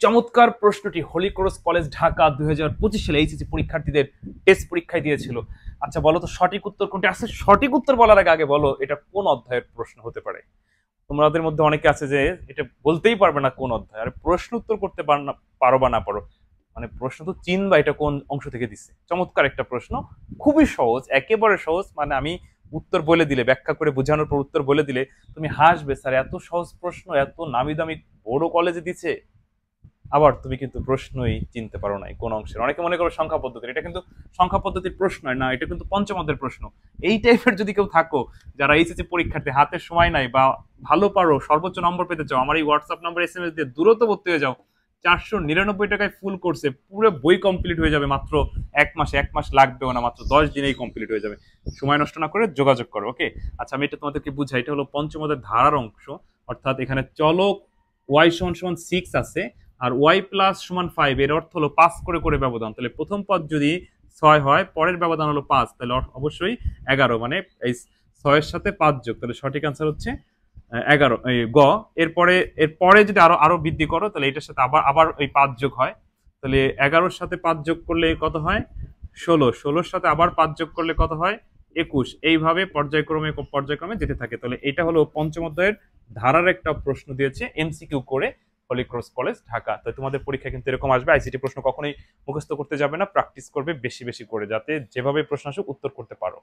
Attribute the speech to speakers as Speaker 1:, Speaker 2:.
Speaker 1: চমৎকার প্রশ্নটি Holi cross college Dhaka 2025 সালে এইচএসসি পরীক্ষার্থীদের টেস্ট পরীক্ষায় দিয়েছিল। আচ্ছা বলো তো সঠিক উত্তর কোনটি? আসলে সঠিক উত্তর বলার আগে আগে বলো এটা কোন অধ্যায়ের প্রশ্ন হতে পারে। তোমাদের মধ্যে অনেকে আছে যে এটা বলতেই পারবে না কোন অধ্যায়, আর প্রশ্ন উত্তর করতে পারো বা না পারো, মানে প্রশ্ন তো চিনবা এটা কোন অংশ থেকে দিচ্ছে। চমৎকার একটা প্রশ্ন, খুবই সহজ, একেবারে সহজ, মানে আমি উত্তর বলে দিলে, ব্যাখ্যা করে বোঝানোর পর উত্তর বলে দিলে তুমি হাসবে, স্যার এত সহজ প্রশ্ন এত নামি দামি বড় কলেজে দিচ্ছে, আবার তুমি কিন্তু প্রশ্নই চিনতে পারো নাই কোন অংশের। অনেকে মনে করো সংখ্যা পদ্ধতির, এটা কিন্তু সংখ্যা পদ্ধতির প্রশ্ন না, এটা কিন্তু পঞ্চম অধ্যায়ের প্রশ্ন। এই টাইপের যদি কেউ থাকো যারা এইচএসসি পরীক্ষার্থী, হাতে সময় নাই বা ভালো পারো, সর্বোচ্চ নম্বর পেতে চাও, আমার এই হোয়াটসঅ্যাপ নাম্বার এসএমএস দিয়ে দ্রুত ভর্তি হয়ে যাও। 499 টাকায় ফুল কোর্সে পুরো বই কমপ্লিট হয়ে যাবে মাত্র এক মাসে, এক মাস লাগবেও না, মাত্র 10 দিনেই কমপ্লিট হয়ে যাবে। সময় নষ্ট না করে যোগাযোগ করো, ওকে? আচ্ছা আমি এটা তোমাদেরকে বুঝাই, এটা হলো পঞ্চম অধ্যায়ের ধারার অংশ। অর্থাৎ এখানে চলক ওয়াই সমান সমান 6 আছে, আর ওয়াই প্লাস সমান 5, এর অর্থ হলো 5 করে করে ব্যবধান। তাহলে প্রথম পদ যদি 6 হয়, পরের ব্যবধান হলো 5, তাহলে অবশ্যই 11, মানে এই 6-এর সাথে 5 যোগ, তাহলে সঠিক আনসার হচ্ছে 11 গ। এরপরে যদি আরো আরো বৃদ্ধি করো তাহলে এটার সাথে আবার আবার ওই 5 যোগ হয়, তাহলে 11-র সাথে 5 যোগ করলে কত হয়? 16, 16-র সাথে আবার 5 যোগ করলে কত হয়? 21। এইভাবে পর্যায়ক্রমে পর্যায়ক্রমে যেতে থাকে। তাহলে এটা হলো পঞ্চম অধ্যায়ের ধারার একটা প্রশ্ন দিয়েছে এমসিকিউ করে হলি ক্রস কলেজ ঢাকা। তো তোমাদের পরীক্ষা কিন্তু এরকম আসবে, আইসিটি প্রশ্ন কখনোই মুখস্থ করতে যাবে না, প্র্যাকটিস করবে বেশি বেশি করে, যাতে যেভাবে প্রশ্ন আসুক উত্তর করতে পারো।